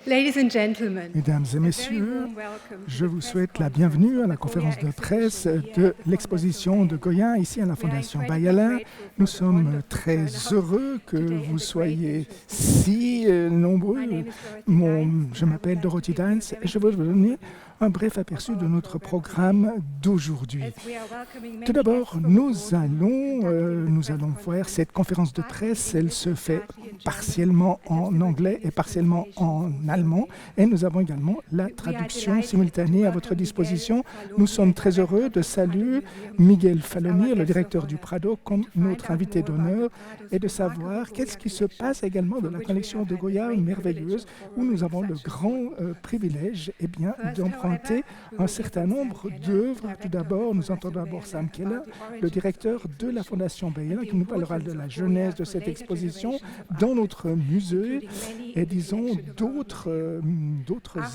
Ladies and gentlemen, Mesdames et messieurs, je vous souhaite la bienvenue à la conférence de presse de l'exposition de Goya ici à la Fondation Bayala. Nous sommes très heureux que vous soyez si nombreux. Je m'appelle Dorothy Dines et je veux vous donner un bref aperçu de notre programme d'aujourd'hui. Tout d'abord, nous allons voir cette conférence de presse. Elle se fait partiellement en anglais et partiellement en allemand. Et nous avons également la traduction simultanée à votre disposition. Nous sommes très heureux de saluer Miguel Falomir, le directeur du Prado, comme notre invité d'honneur, et de savoir qu'est-ce qui se passe également de la collection de Goya merveilleuse, où nous avons le grand privilège d'emprunter un certain nombre d'œuvres. Tout d'abord, nous entendons d'abord Sam Keller, le directeur de la Fondation Bayala, qui nous parlera de la genèse de cette exposition dans notre musée et disons d'autres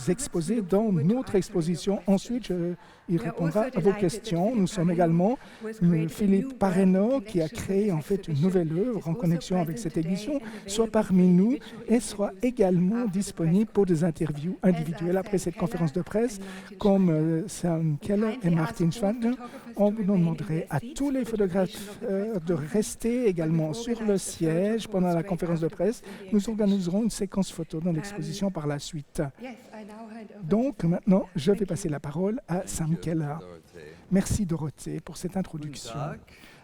exposés dans notre exposition. Ensuite, il répondra à vos questions. Nous sommes également Philippe Parreno, qui a créé en fait une nouvelle œuvre en connexion avec cette édition, soit parmi nous et soit également disponible pour des interviews individuelles après cette conférence de presse, comme Sam Keller et Martin Schwander. On vous demanderait à tous les photographes de rester également sur le siège pendant la conférence de presse. Nous organiserons une séquence photo dans l'exposition par la suite. Donc maintenant, je vais passer la parole à Sam Keller. Merci Dorothée pour cette introduction.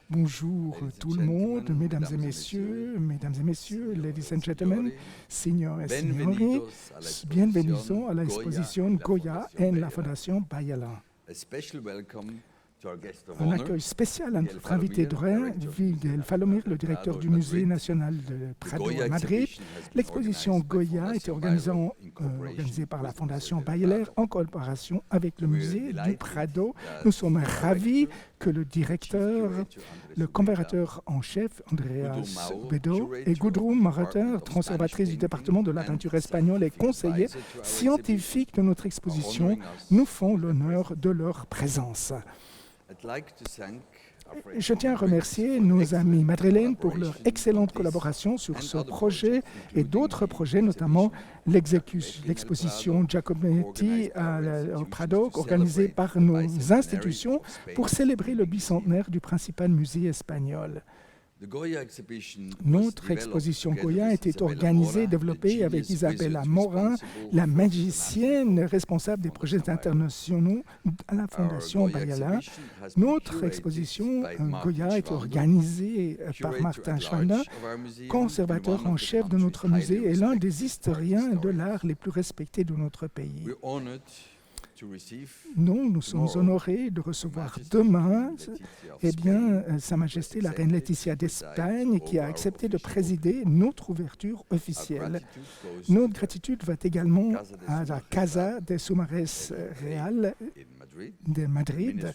Bonjour tout le monde, mesdames et messieurs, ladies and gentlemen, signor et signori, bienvenidos à l'exposition Goya en la Fondation Bayala. Un accueil spécial à notre invité d'honneur, Miguel Falomir, le directeur du Musée national de Prado à Madrid. L'exposition Goya a été organisée par la Fondation Bayala en collaboration avec le musée du Prado. Nous sommes ravis que le directeur, le conservateur en chef, Andreas Bedo, et Gudrun Marater, conservatrice du département de la peinture espagnole et conseiller scientifique de notre exposition, nous font l'honneur de leur présence. Je tiens à remercier nos amis madrilènes pour leur excellente collaboration sur ce projet et d'autres projets, notamment l'exposition Giacometti au Prado, organisée par nos institutions pour célébrer le bicentenaire du principal musée espagnol. Notre exposition Goya était organisée, développée avec Isabella Morin, la magicienne responsable des projets internationaux à la Fondation Bayala. Notre exposition Goya a été organisée par Martin Schwander, conservateur en chef de notre musée et l'un des historiens de l'art les plus respectés de notre pays. Nous sommes honorés de recevoir demain Sa Majesté la Reine Laetitia d'Espagne, qui a accepté de présider notre ouverture officielle. Notre gratitude va également à la Casa de Sumares Real de Madrid,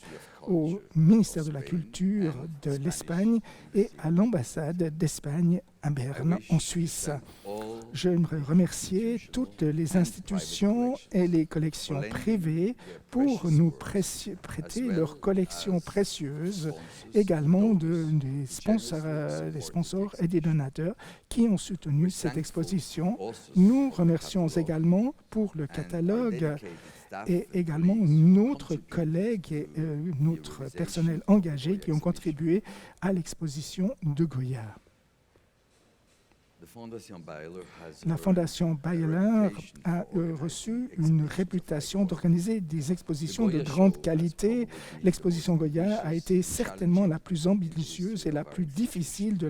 au ministère de la Culture de l'Espagne et à l'ambassade d'Espagne à Berne, en Suisse. J'aimerais remercier toutes les institutions et les collections privées pour nous prêter leurs collections précieuses, également des sponsors et des donateurs qui ont soutenu cette exposition. Nous remercions également pour le catalogue et également notre collègue et notre personnel engagé qui ont contribué à l'exposition de Goya. La Fondation Bayala a reçu une réputation d'organiser des expositions de grande qualité. L'exposition Goya a été certainement la plus ambitieuse et la plus difficile de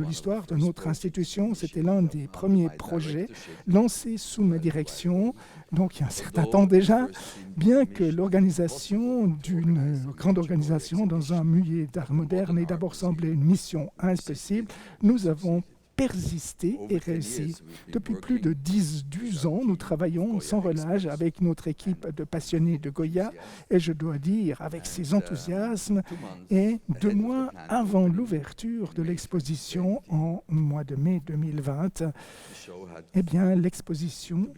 l'histoire de notre institution. C'était l'un des premiers projets lancés sous ma direction, donc il y a un certain temps déjà. Bien que l'organisation d'une grande organisation dans un musée d'art moderne ait d'abord semblé une mission impossible, nous avons persisté et réussi. Depuis plus de 12 ans, nous travaillons sans relâche avec notre équipe de passionnés de Goya et je dois dire avec ses enthousiasmes. Et 2 mois avant l'ouverture de l'exposition en mois de mai 2020, l'exposition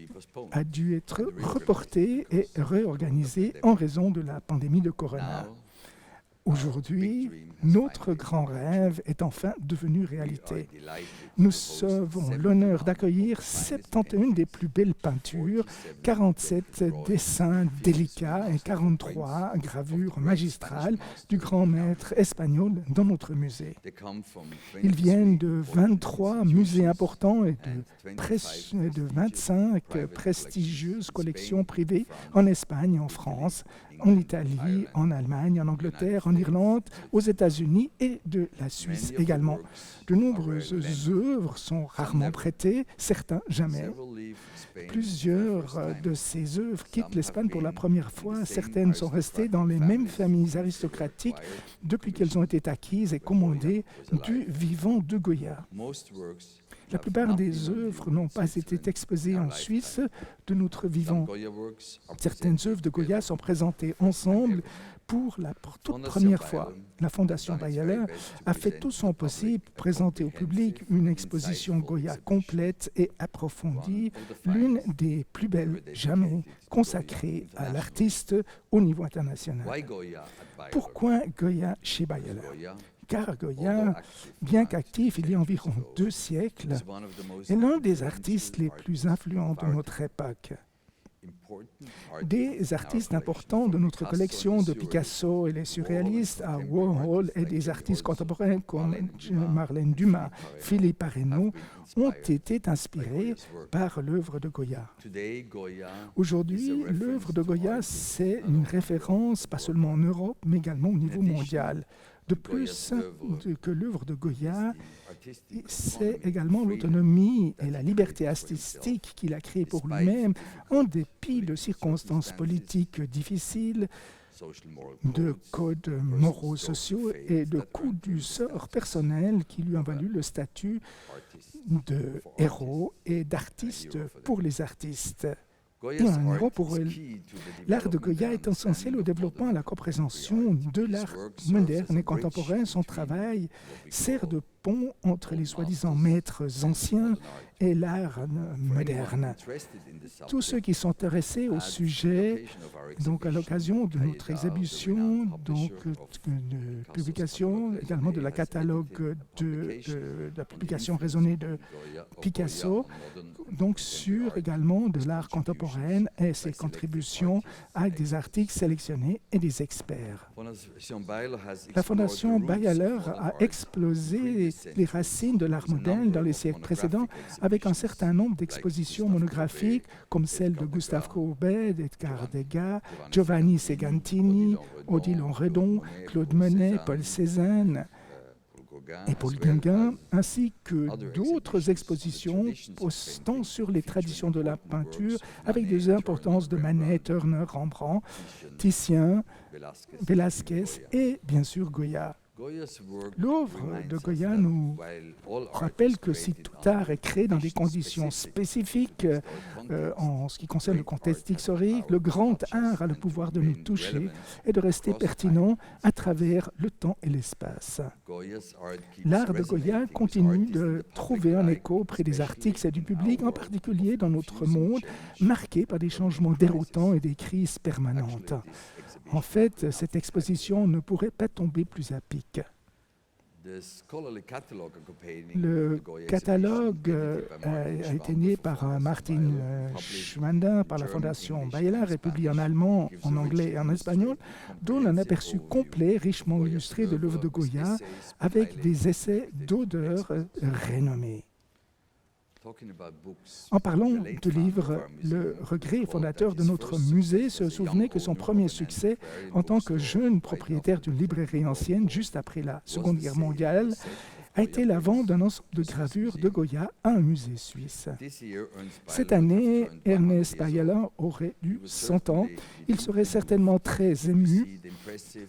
a dû être reportée et réorganisée en raison de la pandémie de Corona. Aujourd'hui, notre grand rêve est enfin devenu réalité. Nous avons l'honneur d'accueillir 71 des plus belles peintures, 47 dessins délicats et 43 gravures magistrales du grand maître espagnol dans notre musée. Ils viennent de 23 musées importants et de 25 prestigieuses collections privées en Espagne et en France, en Italie, en Allemagne, en Angleterre, en Irlande, aux États-Unis et de la Suisse également. De nombreuses œuvres sont rarement prêtées, certains jamais. Plusieurs de ces œuvres quittent l'Espagne pour la première fois. Certaines sont restées dans les mêmes familles aristocratiques depuis qu'elles ont été acquises et commandées du vivant de Goya. La plupart des œuvres n'ont pas été exposées en Suisse de notre vivant. Certaines œuvres de Goya sont présentées ensemble pour la toute première fois. La Fondation Bayeler a fait tout son possible pour présenter au public une exposition Goya complète et approfondie, l'une des plus belles jamais consacrée à l'artiste au niveau international. Pourquoi Goya chez Bayeler ? Car Goya, bien qu'actif il y a environ 2 siècles, est l'un des artistes les plus influents de notre époque. Des artistes importants de notre collection, de Picasso et les surréalistes à Warhol, et des artistes contemporains comme Marlène Dumas, Philippe Arénaud, ont été inspirés par l'œuvre de Goya. Aujourd'hui, l'œuvre de Goya, c'est une référence pas seulement en Europe, mais également au niveau mondial. De plus que l'œuvre de Goya, c'est également l'autonomie et la liberté artistique qu'il a créée pour lui-même, en dépit de circonstances politiques difficiles, de codes moraux sociaux et de coups du sort personnel qui lui ont valu le statut de héros et d'artiste pour les artistes. Et un héros pour eux. L'art de Goya est essentiel au développement et à la compréhension de l'art moderne et contemporain. Son travail sert de pont entre les soi-disant maîtres anciens et l'art moderne. Tous ceux qui sont intéressés au sujet, donc à l'occasion de notre exhibition, donc de publication, également de la catalogue de la publication raisonnée de Picasso, donc sur également de l'art contemporain et ses contributions avec des articles sélectionnés et des experts. La Fondation Bayeler a explosé les racines de l'art moderne dans les siècles précédents avec un certain nombre d'expositions monographiques comme celle de Gustave Courbet, d'Edgar Degas, Giovanni Segantini, Odile Redon, Claude Monet, Paul Cézanne et Paul Gauguin, ainsi que d'autres expositions postant sur les traditions de la peinture avec des importances de Manet, Turner, Rembrandt, Titien, Velázquez et bien sûr Goya. L'œuvre de Goya nous rappelle que si tout art est créé dans des conditions spécifiques en ce qui concerne le contexte historique, le grand art a le pouvoir de nous toucher et de rester pertinent à travers le temps et l'espace. L'art de Goya continue de trouver un écho auprès des artistes et du public, en particulier dans notre monde marqué par des changements déroutants et des crises permanentes. En fait, cette exposition ne pourrait pas tomber plus à pic. Le catalogue a été né par Martin Schwander, par la Fondation Bayeler, et publié en allemand, en anglais et en espagnol, donne un aperçu complet, richement illustré de l'œuvre de Goya, avec des essais d'auteurs renommés. En parlant de livres, le regret fondateur de notre musée se souvenait que son premier succès en tant que jeune propriétaire d'une librairie ancienne, juste après la Seconde Guerre mondiale, a été la vente d'un ensemble de gravures de Goya à un musée suisse. Cette année, Ernest Bayeler aurait eu 100 ans. Il serait certainement très ému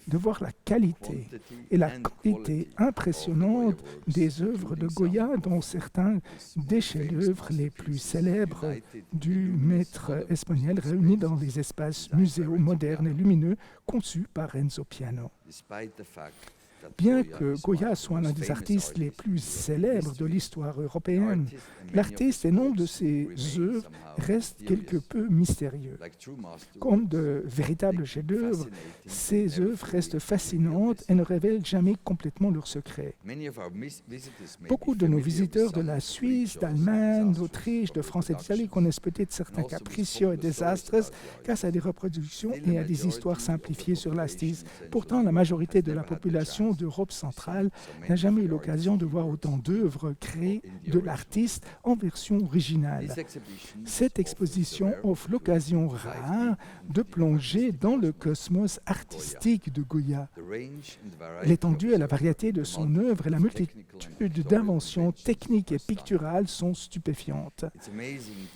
de voir la qualité et la quantité impressionnante des œuvres de Goya, dont certains des chefs-d'œuvre les plus célèbres du maître espagnol réunis dans des espaces muséaux modernes et lumineux conçus par Renzo Piano. Bien que Goya soit l'un des artistes les plus célèbres de l'histoire européenne, l'artiste et nombre de ses œuvres restent quelque peu mystérieux. Comme de véritables chefs-d'œuvre, ces œuvres restent fascinantes et ne révèlent jamais complètement leurs secrets. Beaucoup de nos visiteurs de la Suisse, d'Allemagne, d'Autriche, de France et d'Italie connaissent peut-être certains capricieux et désastres grâce à des reproductions et à des histoires simplifiées sur l'artiste. Pourtant, la majorité de la population d'Europe centrale n'a jamais eu l'occasion de voir autant d'œuvres créées de l'artiste en version originale. Cette exposition offre l'occasion rare de plonger dans le cosmos artistique de Goya. L'étendue et la variété de son œuvre et la multitude d'inventions techniques et picturales sont stupéfiantes.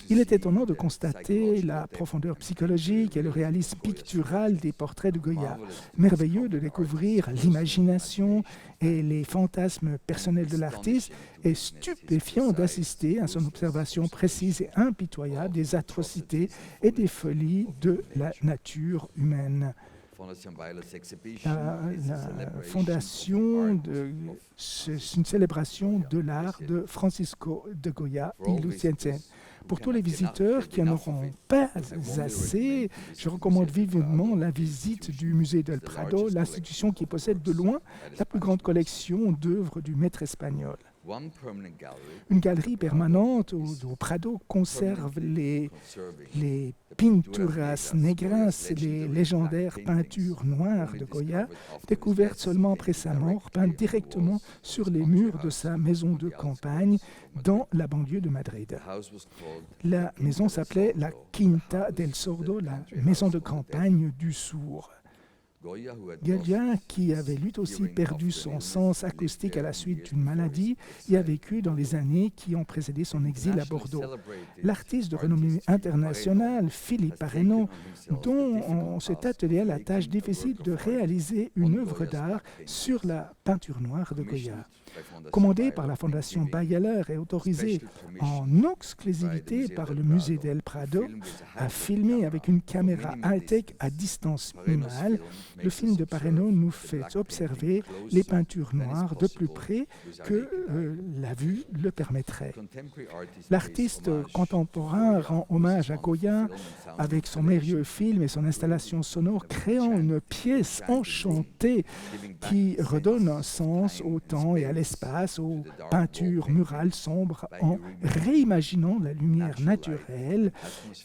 Il est étonnant de constater la profondeur psychologique et le réalisme pictural des portraits de Goya. Merveilleux de découvrir l'imagination et les fantasmes personnels de l'artiste et stupéfiant d'assister à son observation précise et impitoyable des atrocités et des folies de la nature humaine. La fondation, c'est une célébration de l'art de Francisco de Goya y Lucense. Pour tous les visiteurs qui n'en auront pas assez, je recommande vivement la visite du Musée del Prado, l'institution qui possède de loin la plus grande collection d'œuvres du maître espagnol. Une galerie permanente au Prado conserve les pinturas negras, les légendaires peintures noires de Goya, découvertes seulement après sa mort, peintes directement sur les murs de sa maison de campagne dans la banlieue de Madrid. La maison s'appelait la Quinta del Sordo, la maison de campagne du sourd. Goya, qui avait lui aussi perdu son sens acoustique à la suite d'une maladie, y a vécu dans les années qui ont précédé son exil à Bordeaux. L'artiste de renommée internationale, Philippe Parreno, dont on s'est attelé à la tâche difficile de réaliser une œuvre d'art sur la peinture noire de Goya. Commandé par la Fondation Bayeler et autorisé en exclusivité par le Musée del Prado à filmer avec une caméra high-tech à distance minimale, le film de Parreno nous fait observer les peintures noires de plus près que la vue le permettrait. L'artiste contemporain rend hommage à Goya avec son merveilleux film et son installation sonore, créant une pièce enchantée qui redonne un sens au temps et à l'espace, aux peintures murales sombres, en réimaginant la lumière naturelle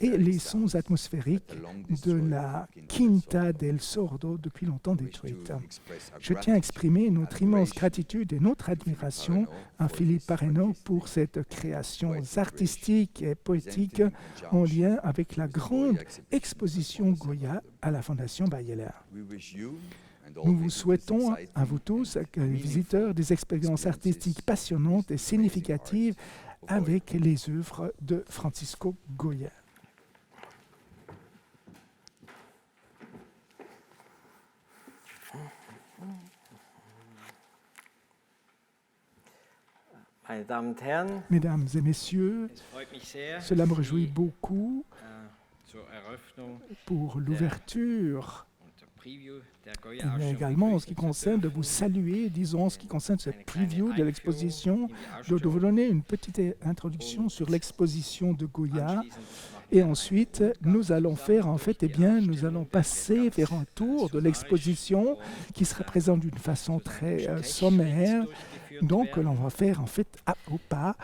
et les sons atmosphériques de la Quinta del Sordo depuis longtemps détruite. Je tiens à exprimer notre immense gratitude et notre admiration à Philippe Parreno pour cette création artistique et poétique en lien avec la grande exposition Goya à la Fondation Bayeler. Nous vous souhaitons à vous tous, les visiteurs, des expériences artistiques passionnantes et significatives avec les œuvres de Francisco Goya. Mesdames et messieurs, cela me réjouit beaucoup pour l'ouverture, mais également en ce qui concerne de vous saluer, disons en ce qui concerne cette preview de l'exposition, de vous donner une petite introduction sur l'exposition de Goya. Et ensuite, nous allons faire, nous allons passer vers un tour de l'exposition qui sera présente d'une façon très sommaire. Donc, l'on va faire au pas.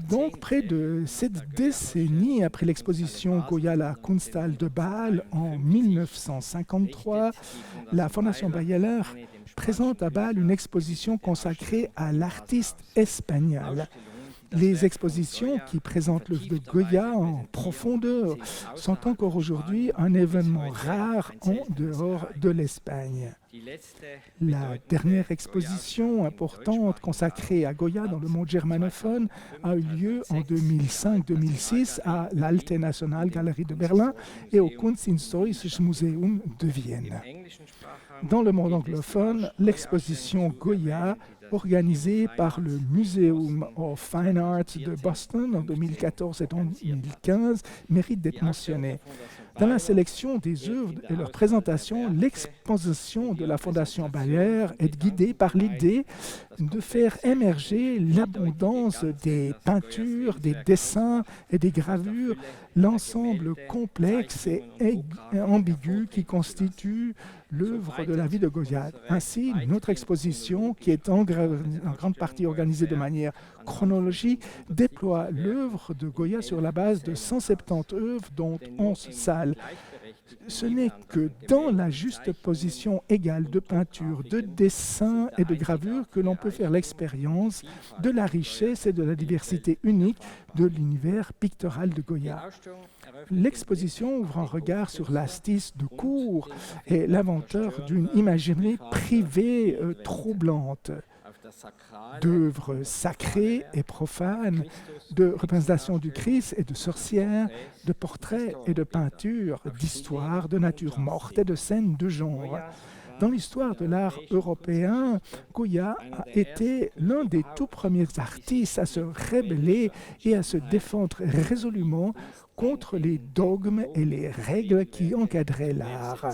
Donc, près de 7 décennies après l'exposition Goya la Kunsthalle de Bâle en 1953, la Fondation Bayeler présente à Bâle une exposition consacrée à l'artiste espagnol. Les expositions qui présentent l'œuvre de Goya en profondeur sont encore aujourd'hui un événement rare en dehors de l'Espagne. La dernière exposition importante consacrée à Goya dans le monde germanophone a eu lieu en 2005-2006 à l'Alte Nationalgalerie de Berlin et au Kunsthistorisches Museum de Vienne. Dans le monde anglophone, l'exposition Goya, organisée par le Museum of Fine Arts de Boston en 2014 et 2015, mérite d'être mentionnée. Dans la sélection des œuvres et leur présentation, l'exposition de la Fondation Bayer est guidée par l'idée de faire émerger l'abondance des peintures, des dessins et des gravures, l'ensemble complexe et ambigu qui constitue l'œuvre de la vie de Goya. Ainsi, notre exposition, qui est en grande partie organisée de manière chronologique, déploie l'œuvre de Goya sur la base de 170 œuvres, dont 11 salles. Ce n'est que dans la juste position égale de peinture, de dessin et de gravure que l'on peut faire l'expérience de la richesse et de la diversité unique de l'univers pictural de Goya. L'exposition ouvre un regard sur l'artiste de cour et l'inventeur d'une imagerie privée troublante, d'œuvres sacrées et profanes, de représentations du Christ et de sorcières, de portraits et de peintures, d'histoires, de nature morte et de scènes de genre. Dans l'histoire de l'art européen, Goya a été l'un des tout premiers artistes à se rebeller et à se défendre résolument contre les dogmes et les règles qui encadraient l'art.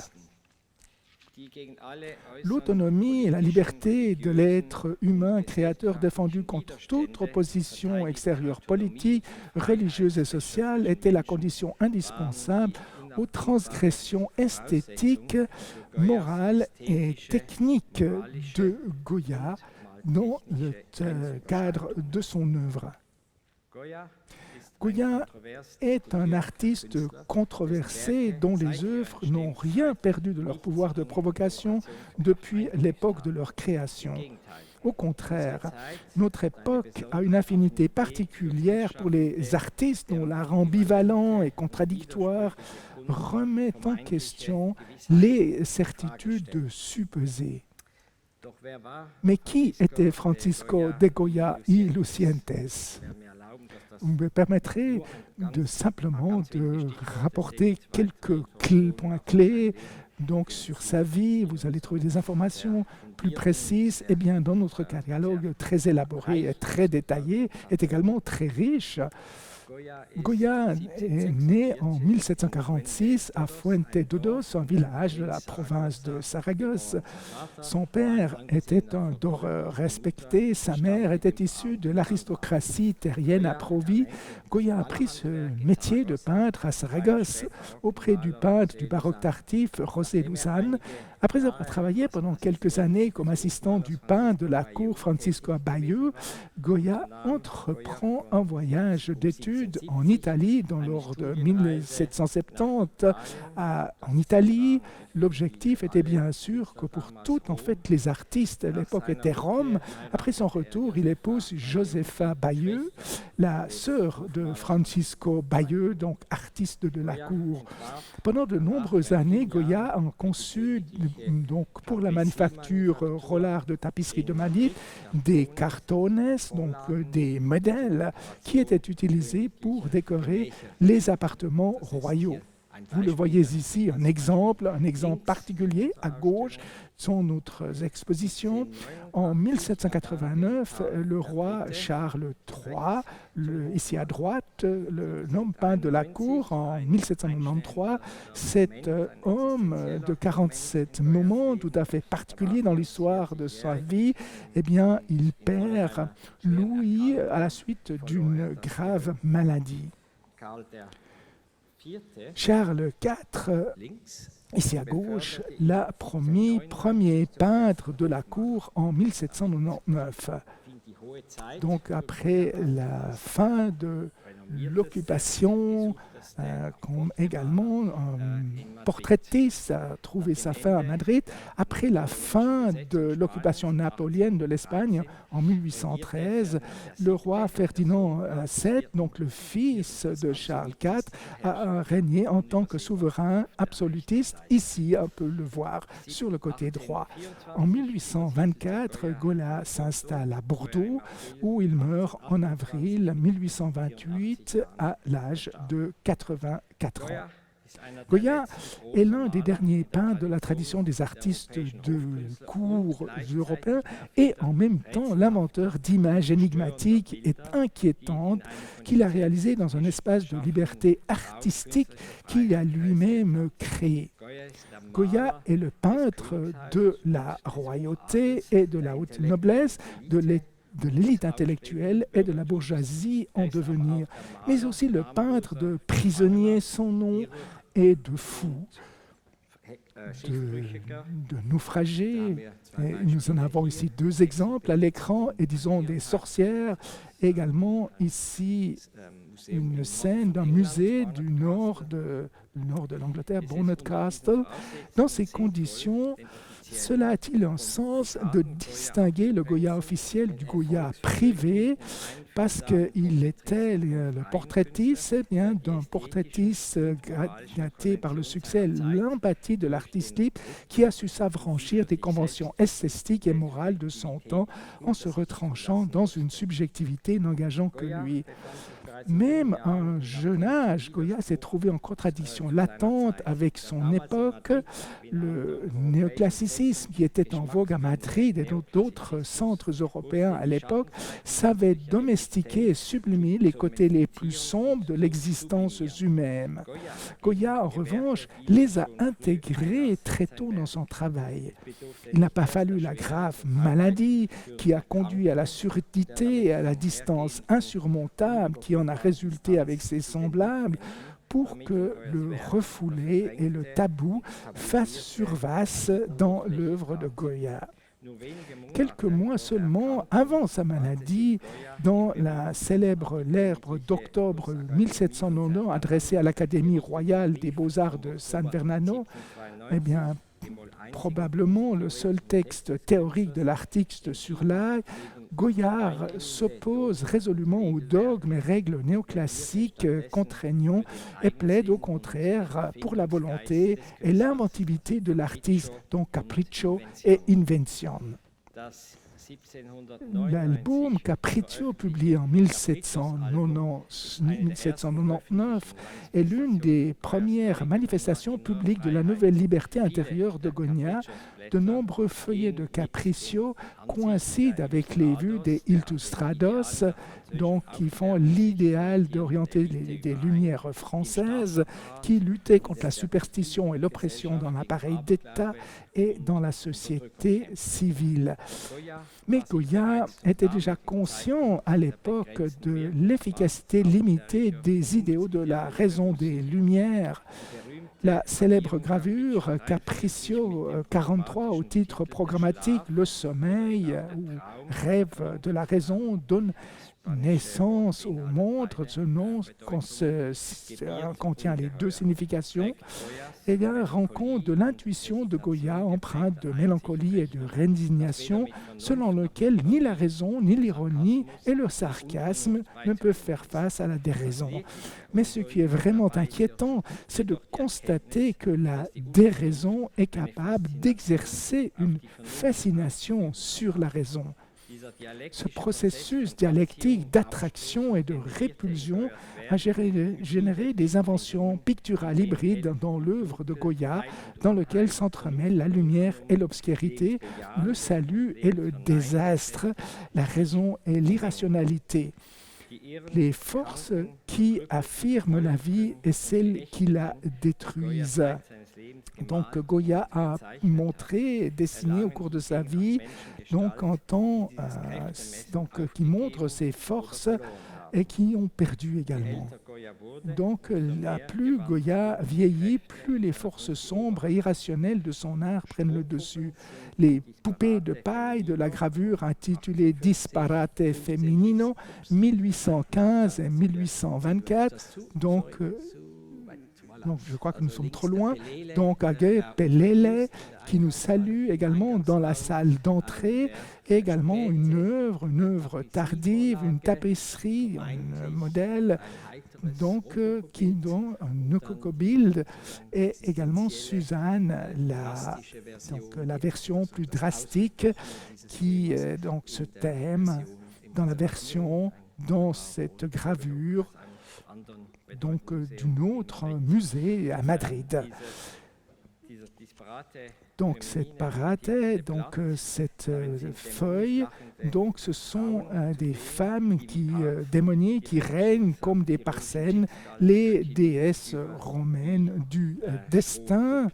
L'autonomie et la liberté de l'être humain créateur défendu contre toute opposition extérieure politique, religieuse et sociale était la condition indispensable aux transgressions esthétiques, morales et techniques de Goya dans le cadre de son œuvre. Goya est un artiste controversé dont les œuvres n'ont rien perdu de leur pouvoir de provocation depuis l'époque de leur création. Au contraire, notre époque a une affinité particulière pour les artistes dont l'art ambivalent et contradictoire remet en question les certitudes supposées. Mais qui était Francisco de Goya y Lucientes? Vous me permettrez simplement de rapporter quelques points clés donc, sur sa vie. Vous allez trouver des informations plus précises. Eh bien, dans notre catalogue très élaboré et très détaillé, est également très riche. Goya est né en 1746 à Fuente Dodos, un village de la province de Saragosse. Son père était un doreur respecté, sa mère était issue de l'aristocratie terrienne à Provie. Goya a appris ce métier de peintre à Saragosse auprès du peintre du baroque tardif José Luzán. Après avoir travaillé pendant quelques années comme assistant du peintre de la cour Francisco Bayeux, Goya entreprend un voyage d'études en Italie dans l'ordre de 1770. En Italie, l'objectif était bien sûr que pour tous les artistes, à l'époque était Rome. Après son retour, il épouse Josefa Bayeux, la sœur de Francisco Bayeux, donc artiste de la cour. Pendant de nombreuses années, Goya a conçu donc, pour la manufacture Rollard de tapisserie de Madrid des cartones, donc des modèles qui étaient utilisés pour décorer les appartements royaux. Vous le voyez ici, un exemple particulier à gauche sont notre exposition. En 1789, le roi Charles III, ici à droite, l'homme peintre de la cour, en 1793, cet homme de 47 moments tout à fait particulier dans l'histoire de sa vie, eh bien, il perd l'ouïe à la suite d'une grave maladie. Charles IV, ici à gauche, l'a promis premier peintre de la cour en 1799. Donc après la fin de l'occupation, comme également un portraitiste a trouvé sa fin à Madrid. Après la fin de l'occupation napoléonienne de l'Espagne en 1813, le roi Ferdinand VII, donc le fils de Charles IV, a régné en tant que souverain absolutiste. Ici, on peut le voir sur le côté droit. En 1824, Goya s'installe à Bordeaux, où il meurt en avril 1828 à l'âge de 84 ans. Goya est l'un des derniers peintres de la tradition des artistes de cours européens et en même temps l'inventeur d'images énigmatiques et inquiétantes qu'il a réalisées dans un espace de liberté artistique qu'il a lui-même créé. Goya est le peintre de la royauté et de la haute noblesse, de l'élite intellectuelle et de la bourgeoisie en devenir, mais aussi le peintre de prisonniers sans nom et de fous, de naufragés. Et nous en avons ici deux exemples à l'écran, et disons des sorcières, et également ici une scène d'un musée du nord de l'Angleterre, Bonnet Castle. Dans ces conditions, cela a-t-il un sens de distinguer le Goya officiel du Goya privé parce qu'il était le portraitiste, bien d'un portraitiste gâté par le succès et l'empathie de l'artiste libre qui a su s'affranchir des conventions esthétiques et morales de son temps en se retranchant dans une subjectivité n'engageant que lui. Même à un jeune âge, Goya s'est trouvé en contradiction latente avec son époque. Le néoclassicisme, qui était en vogue à Madrid et dans d'autres centres européens à l'époque, savait domestiquer et sublimer les côtés les plus sombres de l'existence humaine. Goya, en revanche, les a intégrés très tôt dans son travail. Il n'a pas fallu la grave maladie qui a conduit à la surdité et à la distance insurmontable qui en a résulté avec ses semblables pour que le refoulé et le tabou fassent surface dans l'œuvre de Goya. Quelques mois seulement avant sa maladie, dans la célèbre lettre d'octobre 1790 adressée à l'Académie royale des beaux-arts de San Bernardo, eh bien, probablement le seul texte théorique de l'artiste sur l'art, Goya s'oppose résolument aux dogmes et règles néoclassiques contraignants et plaide au contraire pour la volonté et l'inventivité de l'artiste, donc capriccio et invention. L'album Capriccio, publié en 1799, est l'une des premières manifestations publiques de la nouvelle liberté intérieure de Goya. De nombreux feuillets de Capriccio coïncident avec les vues des Illustrados, donc qui font l'idéal d'orienter des Lumières françaises qui luttaient contre la superstition et l'oppression dans l'appareil d'État et dans la société civile. Mais Goya était déjà conscient à l'époque de l'efficacité limitée des idéaux de la raison des Lumières. La célèbre gravure Capriccio 43 au titre programmatique « Le sommeil » ou « Rêve de la raison » donne naissance aux montres. Ce nom contient les deux significations et rend compte de l'intuition de Goya empreinte de mélancolie et de résignation selon lequel ni la raison, ni l'ironie et le sarcasme ne peuvent faire face à la déraison. Mais ce qui est vraiment inquiétant, c'est de constater que la déraison est capable d'exercer une fascination sur la raison. Ce processus dialectique d'attraction et de répulsion a généré des inventions picturales hybrides dans l'œuvre de Goya, dans lequel s'entremêlent la lumière et l'obscurité, le salut et le désastre, la raison et l'irrationalité. Les forces qui affirment la vie et celles qui la détruisent. Donc Goya a montré, dessiné au cours de sa vie, qui montre ses forces et qui ont perdu également. Donc, plus Goya vieillit, plus les forces sombres et irrationnelles de son art prennent le dessus. Les poupées de paille de la gravure intitulée Disparate Femminino, 1815 et 1824, donc je crois que nous sommes trop loin. Donc, Aghe Pelele, qui nous salue également dans la salle d'entrée, et également une œuvre tardive, une tapisserie, un modèle, donc, qui donne un Nucocobild, et également Suzanne, la version plus drastique, qui donc ce thème dans la version, dans cette gravure, donc d'un autre musée à Madrid. Donc cette parate, donc cette feuille, donc ce sont des femmes démoniaques qui règnent comme des parcelles, les déesses romaines du destin,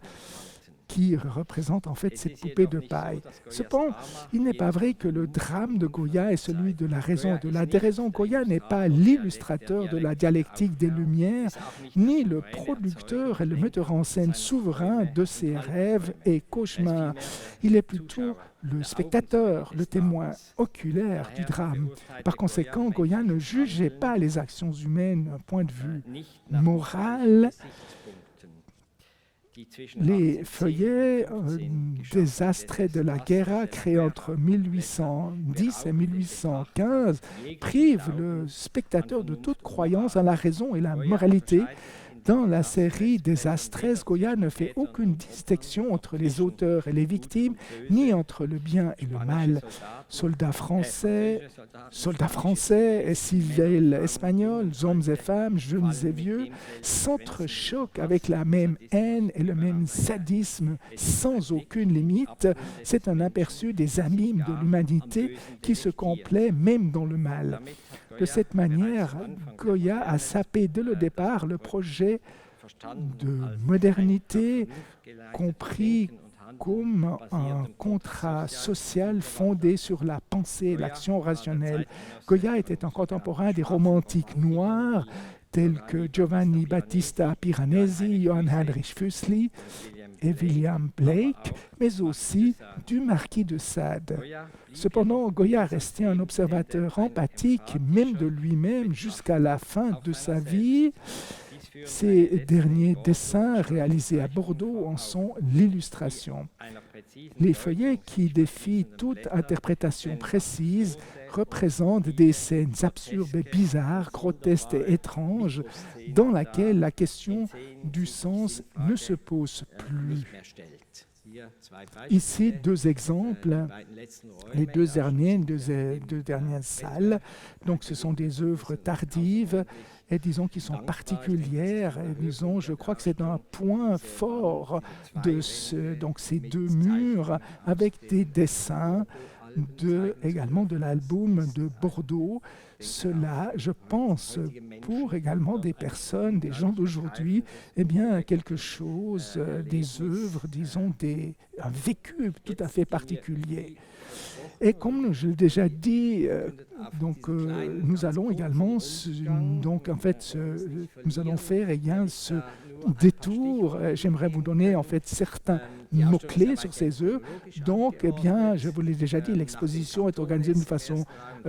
qui représente en fait cette poupée de paille. Cependant, il n'est pas vrai que le drame de Goya est celui de la raison et de la déraison. Goya n'est pas l'illustrateur de la dialectique des Lumières, ni le producteur et le metteur en scène souverain de ses rêves et cauchemars. Il est plutôt le spectateur, le témoin oculaire du drame. Par conséquent, Goya ne jugeait pas les actions humaines d'un point de vue moral. Les feuillets désastrés de la guerre créés entre 1810 et 1815 privent le spectateur de toute croyance en la raison et la moralité. Dans la série Désastreuse, Goya ne fait aucune distinction entre les auteurs et les victimes, ni entre le bien et le mal. Soldats français et civils espagnols, hommes et femmes, jeunes et vieux, s'entrechoquent avec la même haine et le même sadisme sans aucune limite. C'est un aperçu des abîmes de l'humanité qui se complaît même dans le mal. De cette manière, Goya a sapé dès le départ le projet de modernité, compris comme un contrat social fondé sur la pensée et l'action rationnelle. Goya était un contemporain des romantiques noirs, tels que Giovanni Battista Piranesi, Johann Heinrich Füssli et William Blake, mais aussi du marquis de Sade. Cependant, Goya restait un observateur empathique, même de lui-même, jusqu'à la fin de sa vie. Ses derniers dessins réalisés à Bordeaux en sont l'illustration. Les feuillets qui défient toute interprétation précise représentent des scènes absurdes et bizarres, grotesques et étranges, dans lesquelles la question du sens ne se pose plus. Ici, deux exemples, les deux dernières salles. Donc, ce sont des œuvres tardives et disons qui sont particulières. Et disons, je crois que c'est un point fort de ces deux murs avec des dessins également de l'album de Bordeaux. Cela, je pense, pour également des personnes, des gens d'aujourd'hui, eh bien, quelque chose, des œuvres, disons, un vécu tout à fait particulier. Et comme je l'ai déjà dit, nous allons également, nous allons faire ce détour. J'aimerais vous donner en fait certains mots-clés sur ces œuvres. Donc, eh bien, je vous l'ai déjà dit, l'exposition est organisée d'une façon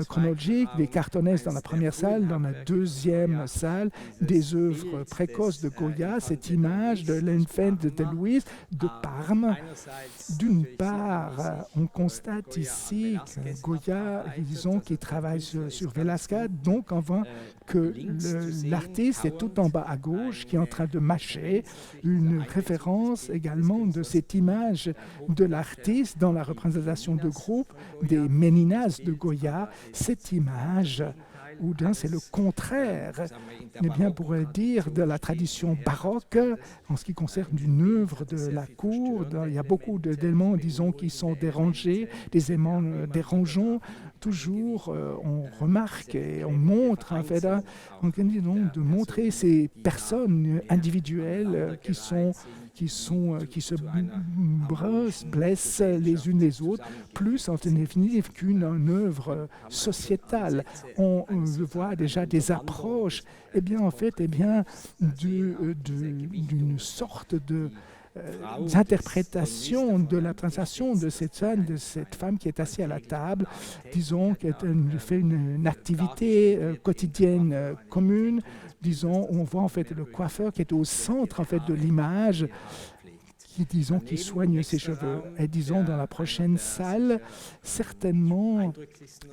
chronologique, des cartonnes dans la première salle, dans la deuxième salle, des œuvres précoces de Goya, cette image de l'Infant de Louise de Parme. D'une part, on constate ici que Goya, disons, qui travaille sur Velasquez, donc on voit que l'artiste est tout en bas à gauche, qui est en train de mâcher, une référence également de cette image de l'artiste dans la représentation de groupe des Méninas de Goya, cette image ou bien c'est le contraire, eh bien, on pourrait dire de la tradition baroque en ce qui concerne une œuvre de la cour. Il y a beaucoup d'éléments, disons, qui sont dérangés, des éléments dérangeants. Toujours, on remarque et on montre, en fait, de montrer ces personnes individuelles qui se blessent les unes les autres, plus en définitive qu'une œuvre sociétale. On voit déjà des approches, d'une sorte d'interprétation de la transaction de cette femme qui est assise à la table, disons qu'elle fait une activité quotidienne commune, disons, on voit en fait le coiffeur qui est au centre en fait de l'image, qui soigne ses cheveux. Et disons, dans la prochaine salle, certainement,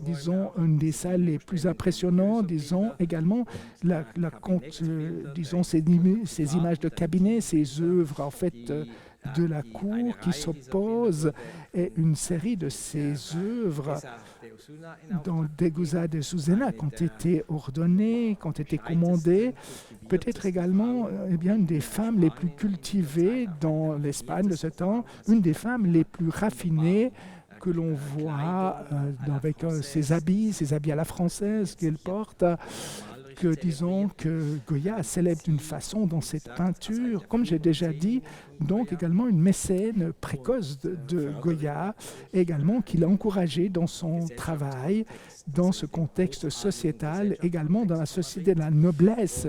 disons, une des salles les plus impressionnantes, disons, également, ces images de cabinet, ces œuvres, en fait, de la cour qui s'oppose et une série de ses œuvres dont Degussa de Susena qui ont été ordonnées, qui ont été commandées, peut-être également une des femmes les plus cultivées dans l'Espagne de ce temps, une des femmes les plus raffinées que l'on voit avec ses habits à la française qu'elle porte, que disons que Goya célèbre d'une façon dans cette peinture, comme j'ai déjà dit, donc également une mécène précoce de Goya, également qu'il a encouragé dans son travail, dans ce contexte sociétal, également dans la société de la noblesse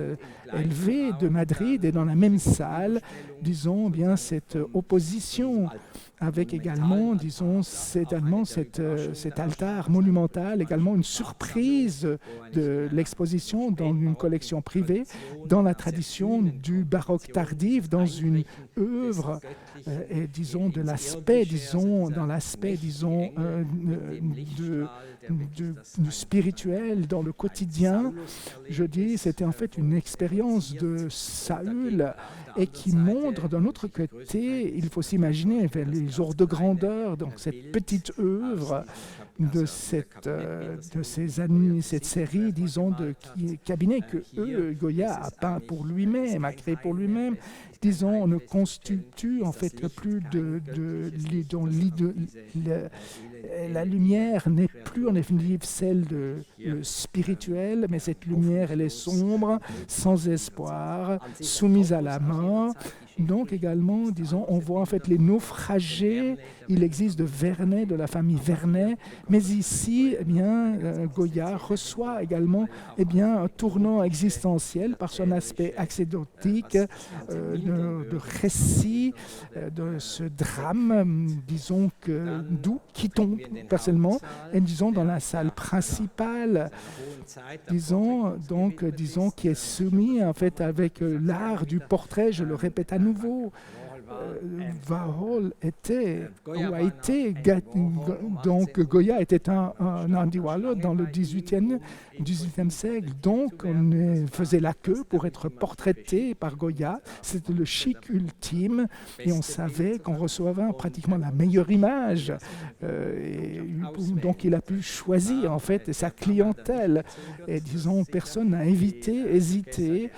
élevée de Madrid et dans la même salle, disons bien cette opposition avec également, disons, cet altar monumental, également une surprise de l'exposition dans une collection privée, dans la tradition du baroque tardif, dans une œuvre, et disons, de l'aspect, disons, dans l'aspect, disons, du spirituel, dans le quotidien. Je dis, c'était en fait une expérience de Saül et qui montre d'un autre côté, il faut s'imaginer les ordres de grandeur, donc cette petite œuvre de cette série, disons, de cabinets que Goya a peint pour lui-même, a créé pour lui-même. Disons, on ne constitue en fait plus la lumière n'est plus en définitive celle de spirituelle, mais cette lumière, elle est sombre, sans espoir, soumise à la mort. Donc également, disons, on voit en fait les naufragés. Il existe de Vernet, de la famille Vernet, mais ici, Goya reçoit également un tournant existentiel par son aspect anecdotique, de récit, de ce drame, disons, qui tombe personnellement, et disons dans la salle principale, disons, qui est soumis en fait avec l'art du portrait, je le répète à nouveau. Warhol Goya était un Andy Warhol dans le 18e siècle, donc on faisait la queue pour être portraité par Goya. C'était le chic ultime et on savait qu'on recevait pratiquement la meilleure image. Donc il a pu choisir en fait sa clientèle et disons personne n'a hésité.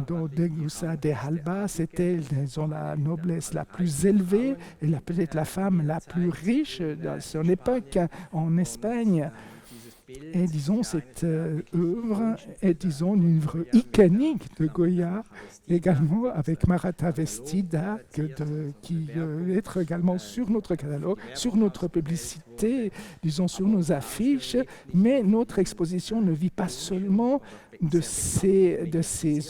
Donc Degussa de Alba, c'était disons, la noblesse la plus élevée et peut-être la femme la plus riche de son époque en Espagne. Et disons, cette œuvre est disons, une œuvre iconique de Goya, également avec Marata Vestida, qui va être également sur notre catalogue, sur notre publicité, disons sur nos affiches, mais notre exposition ne vit pas seulement de ces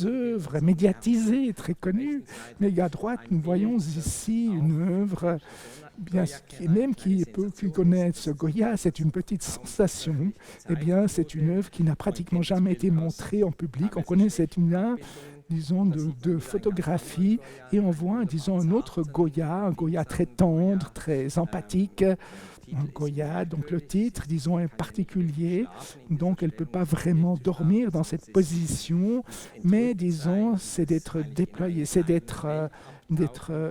œuvres médiatisées, très connues, mais à droite, nous voyons ici une œuvre même qui connaît ce Goya, c'est une petite sensation. C'est une œuvre qui n'a pratiquement jamais été montrée en public. On connaît cette art, disons, de photographie, et on voit, disons, un autre Goya, un Goya très tendre, très empathique. Goya, donc le titre, disons, est particulier, donc elle ne peut pas vraiment dormir dans cette position, mais disons, c'est d'être déployé, c'est d'être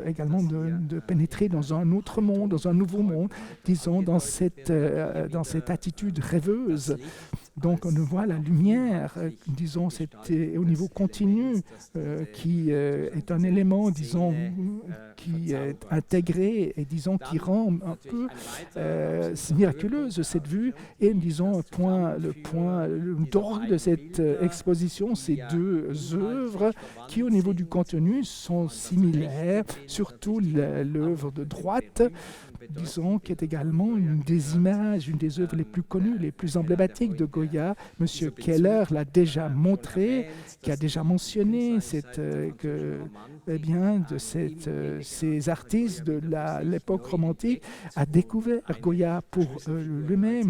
également de pénétrer dans un autre monde, dans un nouveau monde, disons, dans cette attitude rêveuse. Donc on voit la lumière, disons, au niveau continu, qui est un élément, disons, qui est intégré et, disons, qui rend un peu miraculeuse cette vue. Et, disons, le point d'orgue de cette exposition, ces deux œuvres qui, au niveau du contenu, sont similaires, surtout l'œuvre de droite, disons, qui est également une des images, une des œuvres les plus connues, les plus emblématiques de Goya. Monsieur Keller l'a déjà montré, qui a déjà mentionné ces artistes de l'époque romantique, a découvert Goya pour lui-même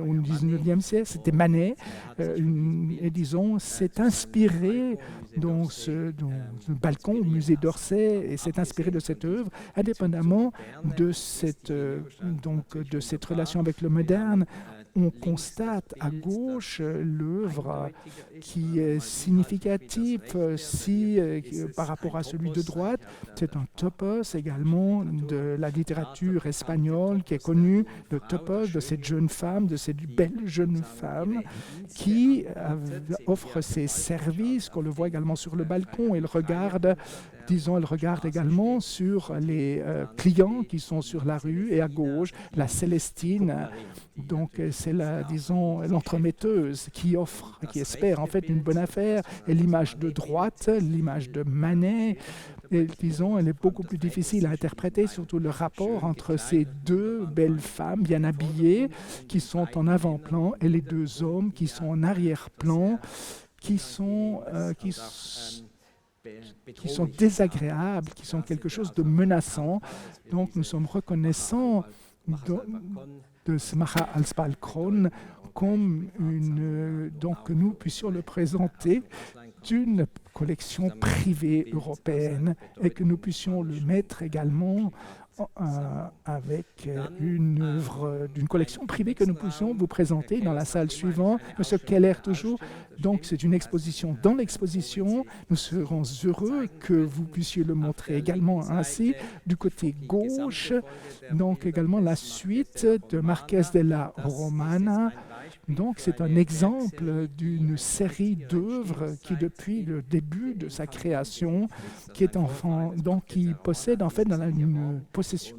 au 19e siècle. C'était Manet, et disons, s'est inspiré dans ce balcon au musée d'Orsay, et s'est inspiré de cette œuvre, indépendamment de cette relation avec le moderne. on constate à gauche l'œuvre qui est significative par rapport à celui de droite. C'est un topos également de la littérature espagnole qui est connu, le topos de cette jeune femme, de cette belle jeune femme qui offre ses services, qu'on le voit également sur le balcon. Elle regarde également sur les clients qui sont sur la rue, et à gauche, la Célestine. Donc, c'est l'entremetteuse qui espère en fait une bonne affaire. Et l'image de droite, l'image de Manet, et, elle est beaucoup plus difficile à interpréter, surtout le rapport entre ces deux belles femmes bien habillées qui sont en avant-plan et les deux hommes qui sont en arrière-plan, qui sont désagréables, qui sont quelque chose de menaçant. Donc, nous sommes reconnaissants de Smacha Alspalkron comme donc que nous puissions le présenter d'une collection privée européenne et que nous puissions le mettre également avec une œuvre d'une collection privée que nous puissions vous présenter dans la salle suivante. Monsieur Keller, toujours. Donc, c'est une exposition dans l'exposition. Nous serons heureux que vous puissiez le montrer également ainsi. Du côté gauche, donc également la suite de Marquès de la Romana. Donc, c'est un exemple d'une série d'œuvres qui, depuis le début de sa création, qui possède en fait une possession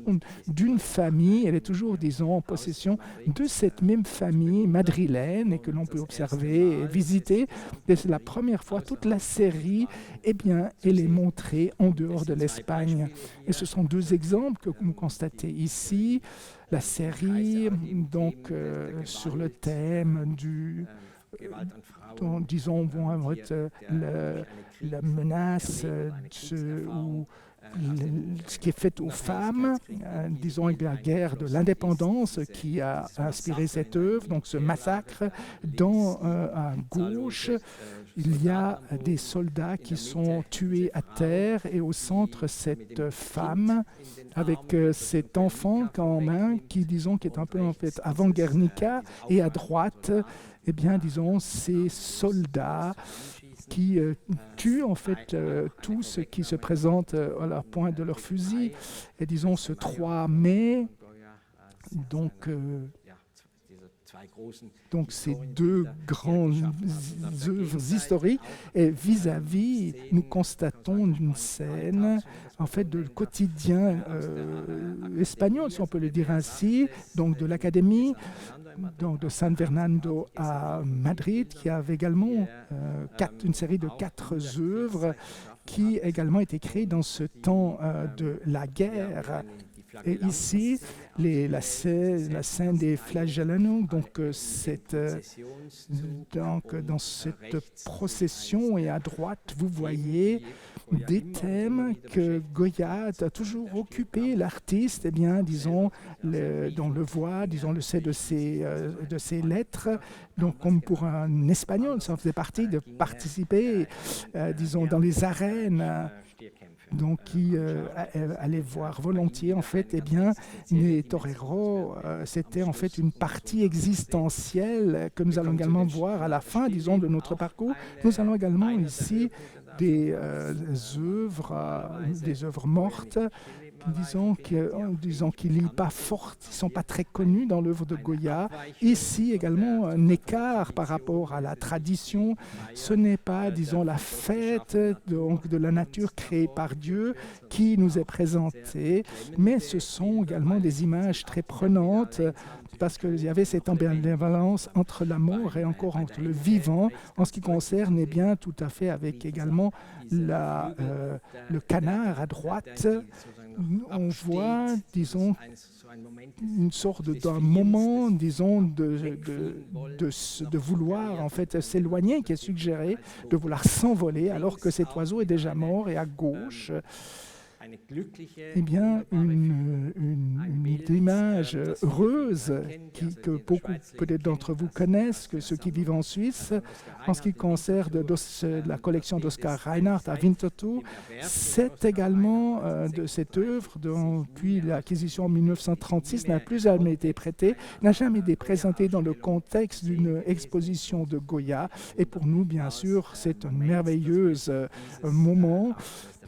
d'une famille. Elle est toujours, disons, en possession de cette même famille madrilène et que l'on peut observer et visiter. Et c'est la première fois, toute la série, elle est montrée en dehors de l'Espagne. Et ce sont deux exemples que vous constatez ici. La série, donc, sur le thème la menace ou ce qui est fait aux femmes, la guerre de l'indépendance qui a inspiré cette œuvre, donc ce massacre. À gauche, il y a des soldats qui sont tués à terre et au centre, cette femme avec cet enfant en main qui est un peu en fait avant Guernica, et à droite, ces soldats qui tuent en fait tous ceux qui se présentent à la pointe de leur fusil. Et ce 3 mai, donc ces deux grandes œuvres historiques, et vis-à-vis, nous constatons une scène en fait de quotidien espagnol, si on peut le dire ainsi, donc de l'Académie de San Fernando à Madrid, qui avait également une série de 4 œuvres qui également été créées dans ce temps de la guerre. Et ici, la scène des flagellants, dans cette procession, et à droite, vous voyez des thèmes que Goya a toujours occupé, l'artiste, on le voit, le sait de ses lettres. Donc, comme pour un Espagnol, ça faisait partie de participer, dans les arènes. Donc, qui allait voir volontiers, en fait, les toreros, c'était en fait une partie existentielle que nous allons également voir à la fin, de notre parcours. Nous allons également ici des œuvres mortes, qui ne sont pas très connus dans l'œuvre de Goya. Ici également un écart par rapport à la tradition. Ce n'est pas, la fête de la nature créée par Dieu qui nous est présentée, mais ce sont également des images très prenantes, parce qu'il y avait cette ambivalence entre la mort et encore entre le vivant, en ce qui concerne tout à fait avec également le canard à droite. On voit, une sorte d'un moment, de vouloir en fait s'éloigner, qui est suggéré, de vouloir s'envoler alors que cet oiseau est déjà mort. Et à gauche, eh bien, une image heureuse que beaucoup peut-être d'entre vous connaissent, que ceux qui vivent en Suisse, en ce qui concerne la collection d'Oskar Reinhardt à Winterthur. C'est également de cette œuvre, depuis l'acquisition en 1936, n'a plus jamais été prêtée, n'a jamais été présentée dans le contexte d'une exposition de Goya. Et pour nous, bien sûr, c'est un merveilleux moment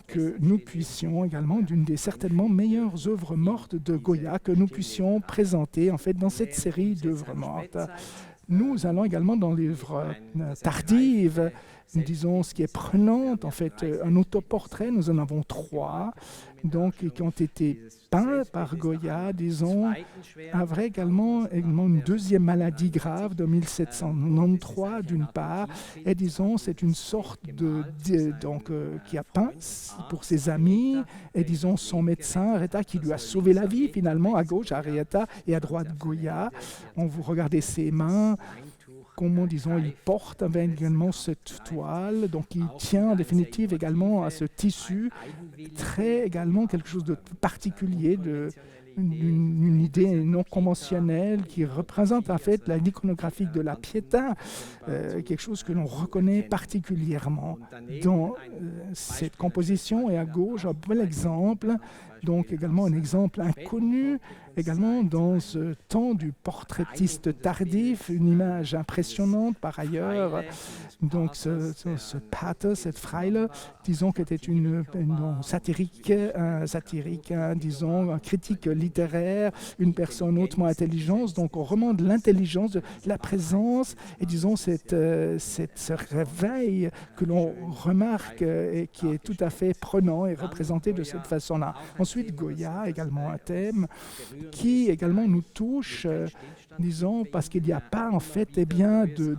que nous puissions également, d'une des certainement meilleures œuvres mortes de Goya, que nous puissions présenter en fait dans cette série d'œuvres mortes. Nous allons également dans l'œuvre tardive, disons ce qui est prenante, en fait, un autoportrait, nous en avons 3, donc qui ont été peints par Goya, disons, avec également une deuxième maladie grave de 1793 d'une part, et disons c'est une sorte qui a peint pour ses amis, et disons son médecin Areta qui lui a sauvé la vie finalement, à gauche Areta et à droite Goya. On vous regardez ses mains, comment, disons, il porte également cette toile, donc il tient en définitive également à ce tissu, très également quelque chose de particulier, une idée non conventionnelle qui représente en fait l'iconographie de la Pietà, quelque chose que l'on reconnaît particulièrement dans cette composition. Et à gauche, un bel exemple, donc également un exemple inconnu, également dans ce temps du portraitiste tardif, une image impressionnante par ailleurs. Donc ce Pater, cette Freile, disons qu'était une satirique, disons, un critique littéraire, une personne hautement intelligente, donc on remonte l'intelligence, de la présence, et disons ce réveil que l'on remarque et qui est tout à fait prenant et représenté de cette façon-là. Ensuite, Goya, également un thème qui également nous touche, disons, parce qu'il n'y a pas en fait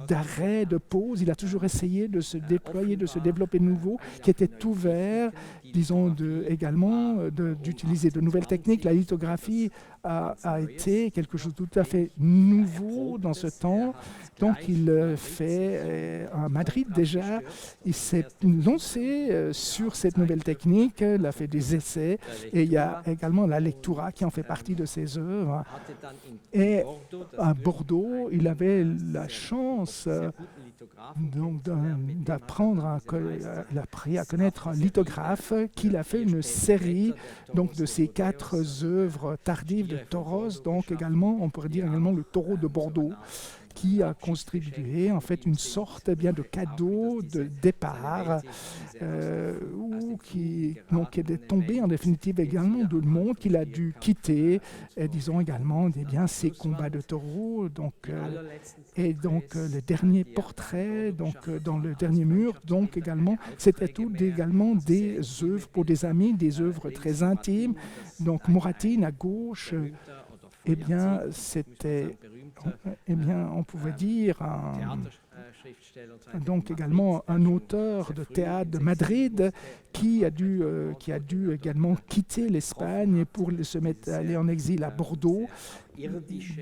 d'arrêt, de pause. Il a toujours essayé de se déployer, de se développer de nouveau, qui était ouvert, disons, également d'utiliser de nouvelles techniques. La lithographie a été quelque chose de tout à fait nouveau dans ce temps. Donc il fait à Madrid déjà, il s'est lancé sur cette nouvelle technique, il a fait des essais, et il y a également la lectura qui en fait partie de ses œuvres. Et à Bordeaux, il avait la chance d'apprendre il a appris à connaître un lithographe qu'il a fait une série donc, de ces 4 œuvres tardives de Toros, donc également, on pourrait dire également le taureau de Bordeaux, qui a contribué en fait une sorte de cadeau de départ qui est tombé en définitive également de monde qu'il a dû quitter, et disons également ses combats de taureaux, et donc le dernier portrait dans le dernier mur, donc également c'était tout également des œuvres pour des amis, des œuvres très intimes. Donc Moratine à gauche, c'était, on pouvait dire, donc également un auteur de théâtre de Madrid qui a dû également quitter l'Espagne pour se mettre à aller en exil à Bordeaux.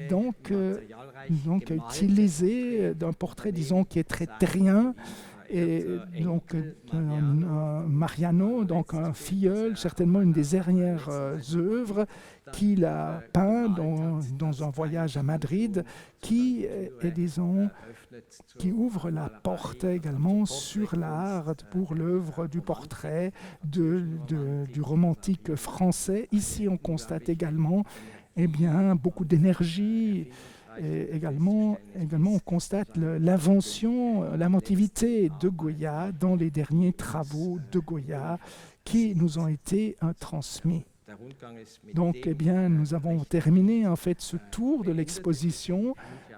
Donc a utilisé d'un portrait, disons, qui est très terrien, et donc Mariano, donc un filleul, certainement une des dernières œuvres qu'il a peint dans un voyage à Madrid, qui ouvre la porte également sur l'art pour l'œuvre du portrait du romantique français. Ici, on constate également beaucoup d'énergie. Et également, on constate l'inventivité de Goya dans les derniers travaux de Goya qui nous ont été transmis. Donc, nous avons terminé en fait ce tour de l'exposition.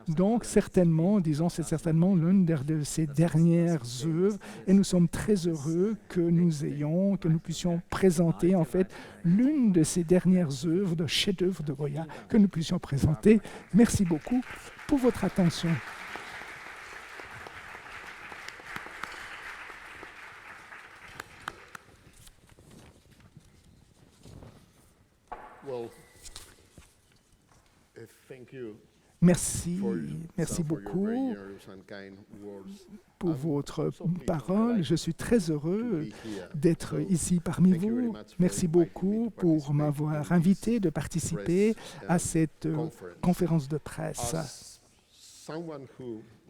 Donc, certainement, c'est certainement l'une de ces dernières œuvres, et nous sommes très heureux que nous puissions présenter en fait l'une de ces dernières œuvres, de chef-d'œuvre de Goya, que nous puissions présenter. Merci beaucoup pour votre attention. Well, thank you. Merci beaucoup pour votre parole. Je suis très heureux d'être ici parmi vous. Merci beaucoup pour m'avoir invité de participer à cette conférence de presse.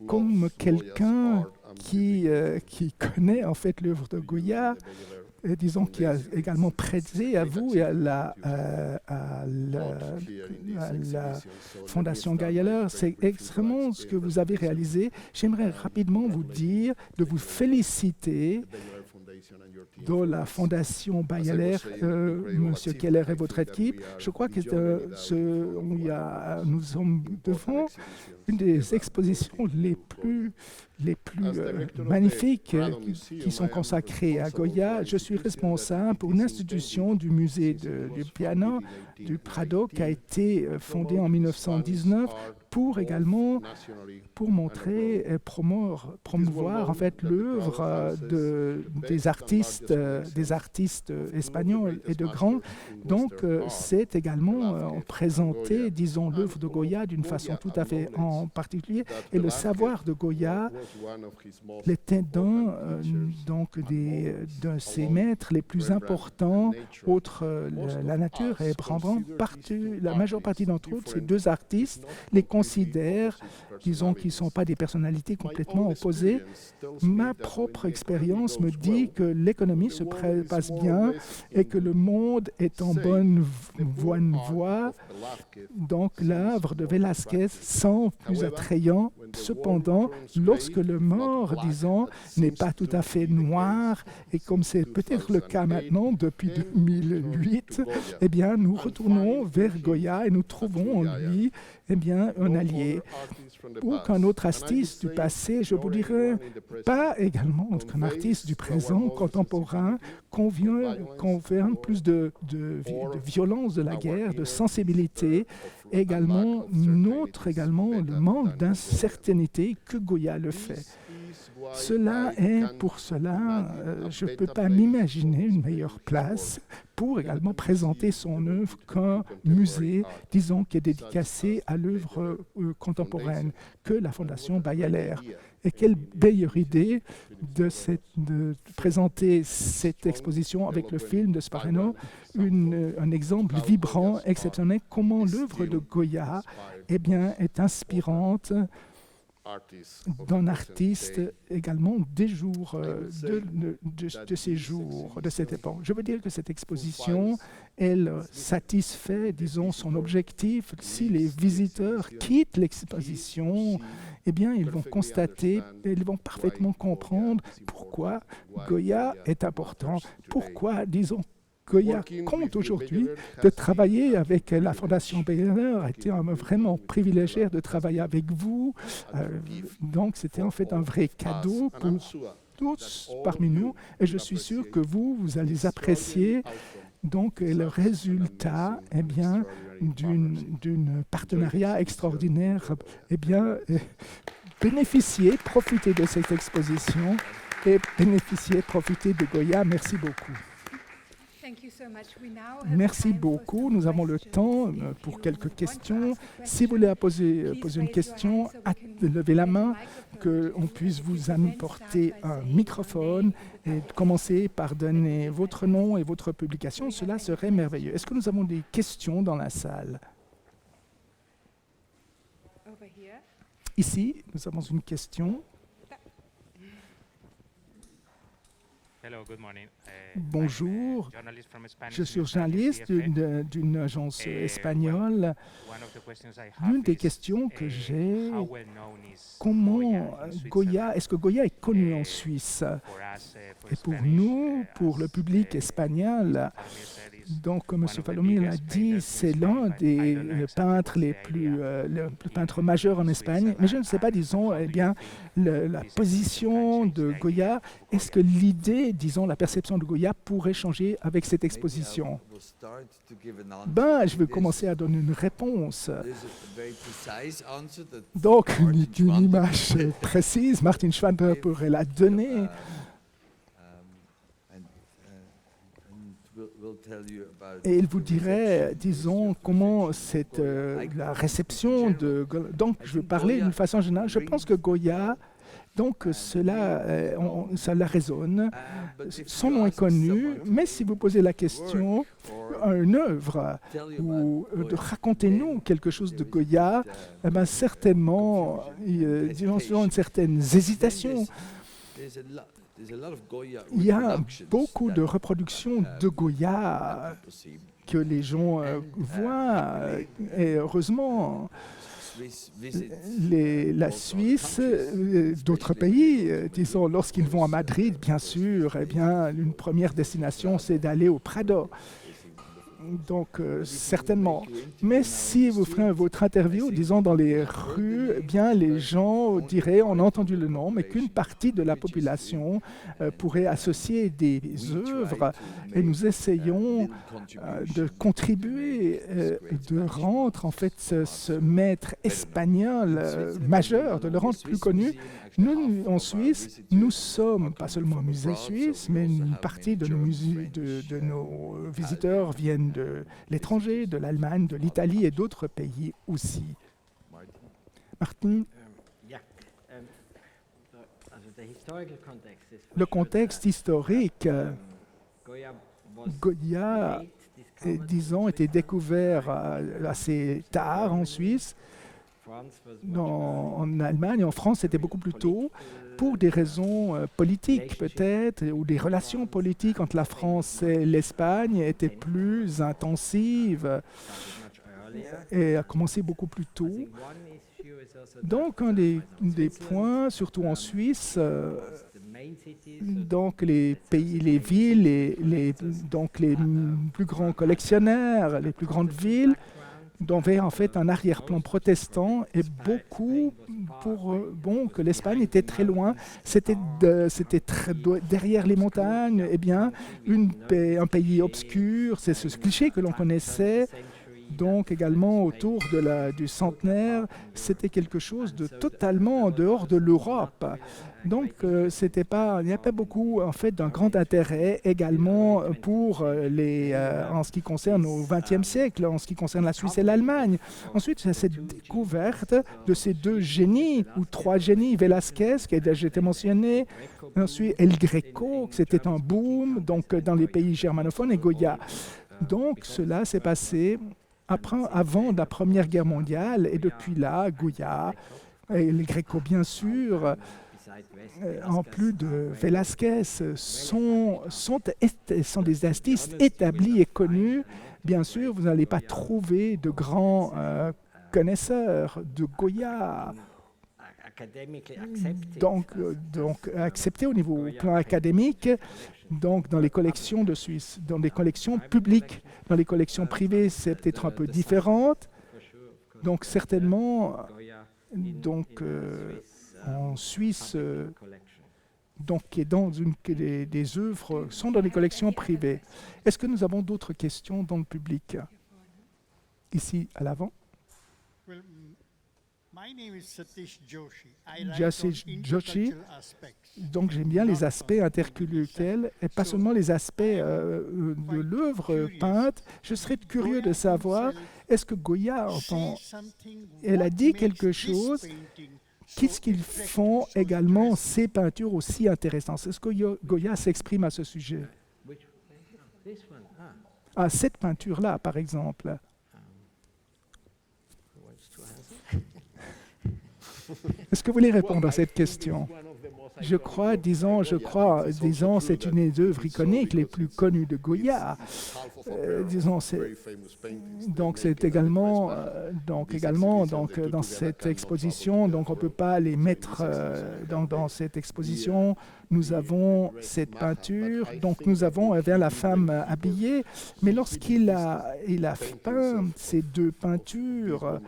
Comme quelqu'un qui connaît en fait l'œuvre de Goya, disons qui a également prêté à vous et à la Fondation Geiler, c'est extrêmement ce que vous avez réalisé. J'aimerais rapidement vous dire, de vous féliciter de la Fondation Bayeler, Monsieur Keller et votre équipe. Je crois que nous sommes devant une des expositions les plus magnifiques qui sont consacrées à Goya. Je suis responsable pour une institution du musée du piano du Prado qui a été fondée en 1919 pour montrer et promouvoir en fait l'œuvre des artistes espagnols et de grands. Donc c'est également présenté, disons, l'œuvre de Goya d'une façon tout à fait en particulier, et le savoir de Goya était donc de ses maîtres les plus importants, outre la nature et Rembrandt. La majeure partie d'entre eux, ces deux artistes, les considèrent, disons, qu'ils ne sont pas des personnalités complètement opposées. Ma propre expérience me dit que l'économie se passe bien et que le monde est en bonne voie. Donc l'œuvre de Velázquez semble plus attrayant. Cependant, lorsque le mort, disons, n'est pas tout à fait noir, et comme c'est peut-être le cas maintenant depuis 2008, eh bien, nous retournons vers Goya et nous trouvons en lui un allié. Ou qu'un autre artiste du passé, je vous dirais, pas également qu'un artiste du présent contemporain, convient plus de violence de la guerre, de sensibilité, également le manque d'incertitude que Goya le fait. Pour cela, je ne peux pas m'imaginer une meilleure place pour également présenter son œuvre qu'un musée, disons, qui est dédicacé à l'œuvre contemporaine, que la Fondation Bayeler. Et quelle meilleure idée de présenter cette exposition avec le film de Spareno, un exemple vibrant, exceptionnel, comment l'œuvre de Goya est inspirante d'un artiste également des jours de ces jours, de cette époque. Je veux dire que cette exposition, elle satisfait, disons, son objectif. Si les visiteurs quittent l'exposition, ils vont constater, ils vont parfaitement comprendre pourquoi Goya est important, pourquoi, disons, Goya compte aujourd'hui de travailler avec la Fondation Bayeler. A été vraiment privilégié de travailler avec vous. Donc, c'était en fait un vrai cadeau pour tous parmi nous. Et je suis sûr que vous allez apprécier donc le résultat d'un partenariat extraordinaire. Bénéficiez, profitez de cette exposition et profitez de Goya. Merci beaucoup. Merci beaucoup. Nous avons le temps pour quelques questions. Si vous voulez poser une question, levez la main, qu'on puisse vous apporter un microphone et commencer par donner votre nom et votre publication. Cela serait merveilleux. Est-ce que nous avons des questions dans la salle? Ici, nous avons une question. Bonjour, je suis journaliste d'une agence espagnole. L'une des questions que j'ai, est-ce que Goya est connu en Suisse? Et pour nous, pour le public espagnol, donc comme M. Falomir l'a dit, c'est l'un des peintres le peintre majeur en Espagne. Mais je ne sais pas, disons, la position de Goya. Est-ce que l'idée, disons, la perception de Goya pourrait changer avec cette exposition? Je vais commencer à donner une réponse. Donc, une image précise, Martin Schwander pourrait la donner. Et il vous dirait, disons, comment la réception de... Donc, je vais parler d'une façon générale. Je pense que Goya, donc cela résonne. Son nom est connu, mais si vous posez la question à une œuvre ou de racontez-nous quelque chose de Goya, eh bien, certainement, disons une certaine hésitation. Il y a beaucoup de reproductions de Goya que les gens voient, et heureusement, la Suisse, d'autres pays, disons, lorsqu'ils vont à Madrid, bien sûr, eh bien, une première destination, c'est d'aller au Prado. Donc, certainement. Mais si vous ferez votre interview, disons, dans les rues, eh bien, les gens diraient, on a entendu le nom, mais qu'une partie de la population pourrait associer des œuvres. Et nous essayons de contribuer, de rendre, en fait, ce maître espagnol majeur, de le rendre plus connu. Nous, en Suisse, nous sommes pas seulement un musée suisse, mais une partie de nos visiteurs viennent de l'étranger, de l'Allemagne, de l'Italie et d'autres pays aussi. Martin, le contexte historique, Goya, disons, était découvert assez tard en Suisse. En Allemagne, en France, c'était beaucoup plus tôt, pour des raisons politiques peut-être, ou des relations politiques entre la France et l'Espagne étaient plus intensives et a commencé beaucoup plus tôt. Donc, un des points, surtout en Suisse, donc les pays, les villes, donc les plus grands collectionneurs, les plus grandes villes, avait en fait un arrière-plan protestant et beaucoup que l'Espagne était très loin. C'était derrière les montagnes, eh bien, un pays obscur, c'est ce cliché que l'on connaissait. Donc également autour du centenaire, c'était quelque chose de totalement en dehors de l'Europe. Donc il n'y a pas beaucoup en fait d'un grand intérêt également pour en ce qui concerne au XXe siècle, en ce qui concerne la Suisse et l'Allemagne. Ensuite, c'est cette découverte de ces deux génies ou trois génies, Velázquez qui a déjà été mentionné, ensuite El Greco, c'était un boom donc dans les pays germanophones et Goya. Donc cela s'est passé avant la Première Guerre mondiale, et depuis là, Goya et le Greco, bien sûr, en plus de Velázquez, sont des artistes établis et connus. Bien sûr, vous n'allez pas trouver de grands connaisseurs de Goya. Donc accepté au plan académique, donc dans les collections de Suisse, dans les collections publiques. Dans les collections privées, c'est peut-être un peu différent. Donc certainement, en Suisse, des œuvres sont dans les collections privées. Est-ce que nous avons d'autres questions dans le public? Ici, à l'avant. Satish Joshi. Donc j'aime bien les aspects interculturels et pas seulement les aspects de l'œuvre peinte. Je serais curieux de savoir, est-ce que Goya elle a dit quelque chose? Qu'est-ce qu'ils font également ces peintures aussi intéressantes? Est-ce que Goya s'exprime à ce sujet? Cette peinture-là, par exemple. Est-ce que vous voulez répondre à cette question? Je crois, disons, c'est une des œuvres iconiques les plus connues de Goya. Donc c'est également, dans cette exposition, donc on ne peut pas les mettre dans cette exposition. Nous avons cette peinture, donc nous avons vers la femme habillée, mais lorsqu'il a peint ces deux peintures,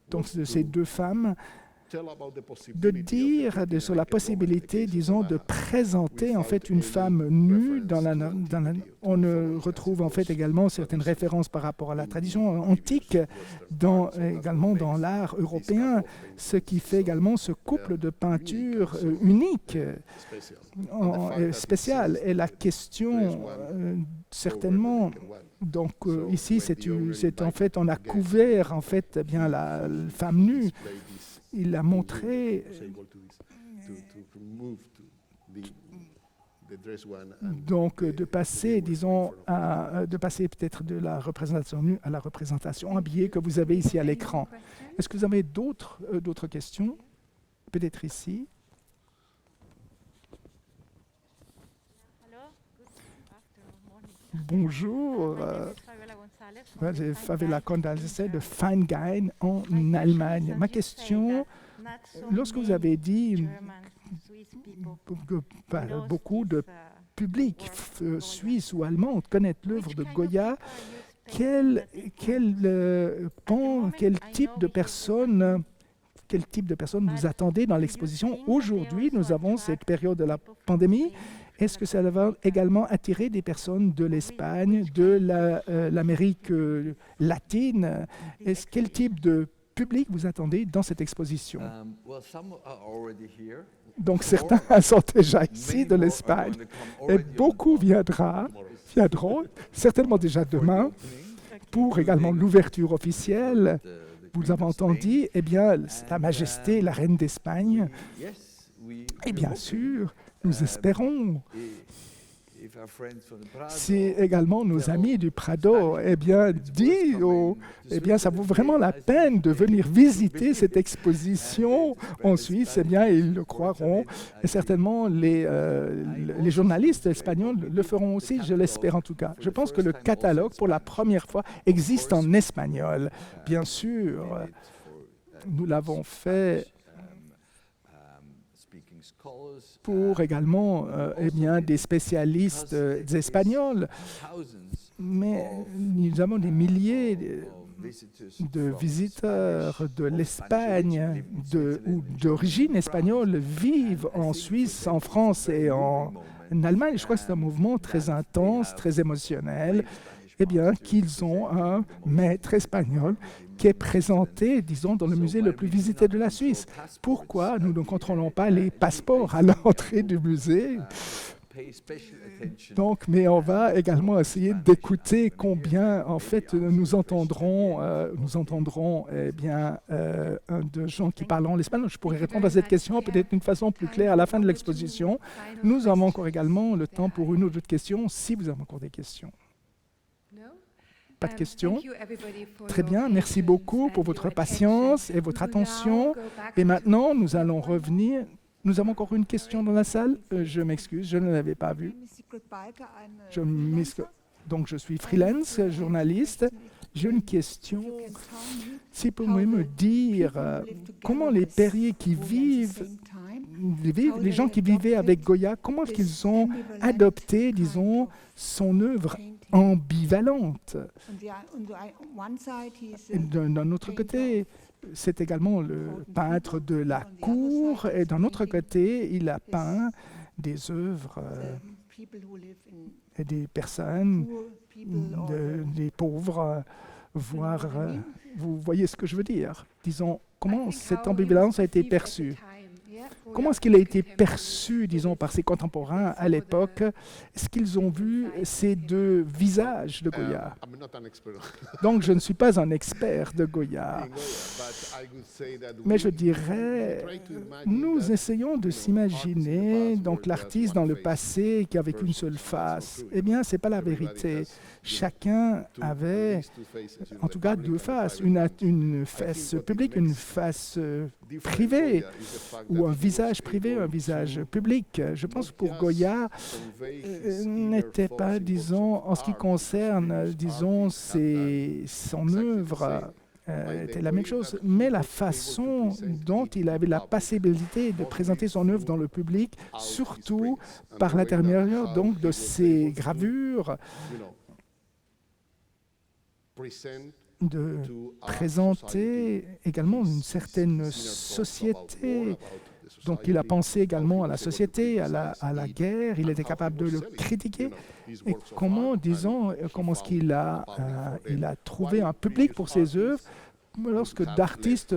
donc de ces deux femmes, de dire sur la possibilité, disons, de présenter en fait une femme nue on retrouve en fait également certaines références par rapport à la tradition antique, également dans l'art européen, ce qui fait également ce couple de peinture unique, spécial. Et la question, certainement, donc ici, c'est en fait, on a couvert en fait bien la femme nue. Il a montré donc de passer, disons, de passer peut-être de la représentation nue à la représentation habillée que vous avez ici à l'écran. Est-ce que vous avez d'autres questions? Peut-être ici. Bonjour, c'est Favela González de Feingein en Allemagne. Ma question, lorsque vous avez dit que beaucoup de public suisse ou allemand connaissent l'œuvre de Goya, quel type de personnes vous attendez dans l'exposition? Aujourd'hui, nous avons cette période de la pandémie. Est-ce que ça va également attirer des personnes de l'Espagne, de l'Amérique latine? Quel type de public vous attendez dans cette exposition? Donc certains sont déjà ici de l'Espagne et beaucoup viendront certainement déjà demain pour également l'ouverture officielle. Vous avez entendu, eh bien, Sa Majesté, la Reine d'Espagne. Et bien sûr, nous espérons, si également nos amis du Prado, eh bien, ça vaut vraiment la peine de venir visiter cette exposition en Suisse, eh bien, ils le croiront. Et certainement, les journalistes espagnols le feront aussi, je l'espère en tout cas. Je pense que le catalogue, pour la première fois, existe en espagnol. Bien sûr, nous l'avons fait pour également des spécialistes espagnols. Mais nous avons des milliers de visiteurs de l'Espagne ou d'origine espagnole vivent en Suisse, en France et en Allemagne. Je crois que c'est un mouvement très intense, très émotionnel. Eh bien, qu'ils ont un maître espagnol qui est présenté, disons, dans le musée le plus visité de la Suisse. Pourquoi nous ne contrôlons pas les passeports à l'entrée du musée? Donc, mais on va également essayer d'écouter combien, en fait, nous entendrons de gens qui parleront l'espagnol. Je pourrais répondre à cette question peut-être d'une façon plus claire à la fin de l'exposition. Nous avons encore également le temps pour une ou deux questions, si vous avez encore des questions. Pas de questions? Très bien, merci beaucoup pour votre patience et votre attention. Et maintenant, nous allons revenir. Nous avons encore une question dans la salle. Je m'excuse, je ne l'avais pas vue. Donc, je suis freelance, journaliste. J'ai une question. Si vous pouvez me dire comment les Perrier qui vivent, les gens qui vivaient avec Goya, comment est-ce qu'ils ont adopté, disons, son œuvre ambivalente? D'un autre côté, c'est également le peintre de la cour, et d'un autre côté, il a peint des œuvres et des personnes, des pauvres, voire, vous voyez ce que je veux dire. Disons, comment cette ambivalence a été perçue? Comment est-ce qu'il a été perçu, disons, par ses contemporains à l'époque? Est-ce qu'ils ont vu ces deux visages de Goya? Donc, je ne suis pas un expert de Goya, mais je dirais, nous essayons de s'imaginer donc l'artiste dans le passé qui avait qu'une seule face. Eh bien, ce n'est pas la vérité. Chacun avait, en tout cas, deux faces, une face publique, une face privée, ou un visage privé, un visage public. Je pense que pour Goya, n'était pas, disons, en ce qui concerne, disons, son œuvre, était la même chose, mais la façon dont il avait la possibilité de présenter son œuvre dans le public, surtout par l'intermédiaire donc de ses gravures, de présenter également une certaine société. Donc, il a pensé également à la société, à la guerre. Il était capable de le critiquer. Et comment est-ce qu'il a trouvé un public pour ses œuvres lorsque d'artistes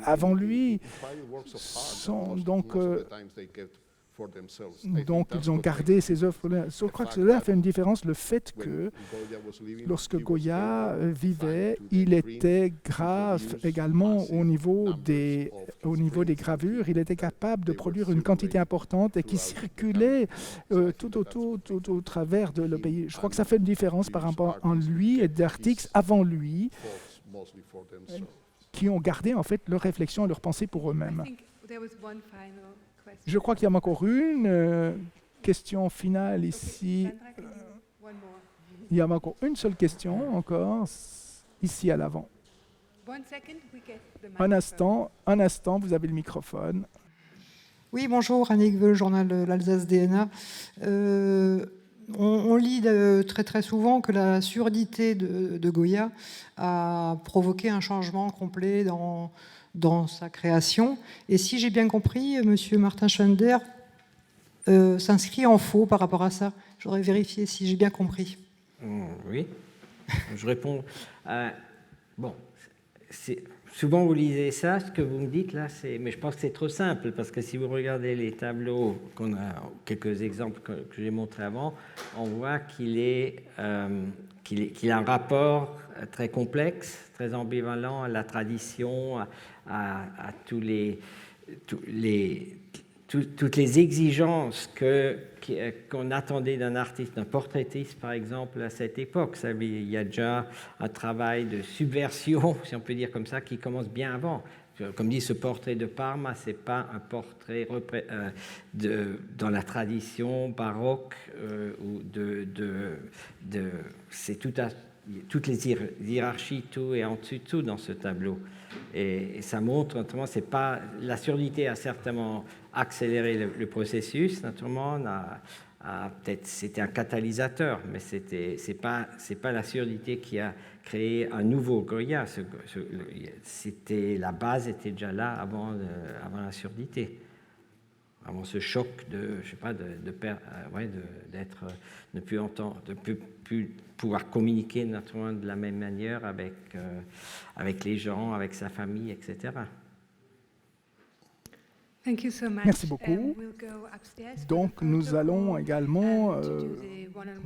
avant lui donc ils ont gardé ces œuvres. Je crois que cela fait une différence, le fait que lorsque Goya vivait, il était grave également au niveau des gravures. Il était capable de produire une quantité importante et qui circulait tout au travers de le pays. Je crois que ça fait une différence par rapport à lui et d'artistes avant lui qui ont gardé en fait leur réflexion et leur pensée pour eux-mêmes. Je crois qu'il y a encore une question finale ici. Il y a encore une seule question encore ici à l'avant. Un instant, vous avez le microphone. Oui, bonjour, Annick Veul, journal de l'Alsace DNA. On lit très très souvent que la surdité de Goya a provoqué un changement complet dans sa création. Et si j'ai bien compris, M. Martin Schwender s'inscrit en faux par rapport à ça. Je voudrais vérifier si j'ai bien compris. Oui, je réponds. Bon, souvent vous lisez ça, ce que vous me dites là, mais je pense que c'est trop simple, parce que si vous regardez les tableaux, quelques exemples que j'ai montrés avant, on voit qu'il a un rapport très complexe, très ambivalent à la tradition, à toutes les exigences qu'on attendait d'un artiste, d'un portraitiste par exemple à cette époque. Il y a déjà un travail de subversion, si on peut dire comme ça, qui commence bien avant. Comme dit ce portrait de Parma, ce n'est pas un portrait dans la tradition baroque, c'est toutes les hiérarchies, tout est en dessus de tout dans ce tableau. Et ça montre, naturellement, c'est pas la surdité a certainement accéléré le processus, naturellement, peut-être c'était un catalyseur, mais c'est pas la surdité qui a créé un nouveau Goya. La base était déjà là avant la surdité, avant ce choc de ne plus entendre, de plus pouvoir communiquer naturellement de la même manière avec les gens, avec sa famille, etc. Merci beaucoup. Donc, nous allons également...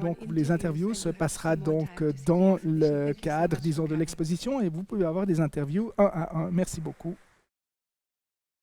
donc, les interviews se passera donc dans le cadre, disons, de l'exposition, et vous pouvez avoir des interviews un à un. Merci beaucoup.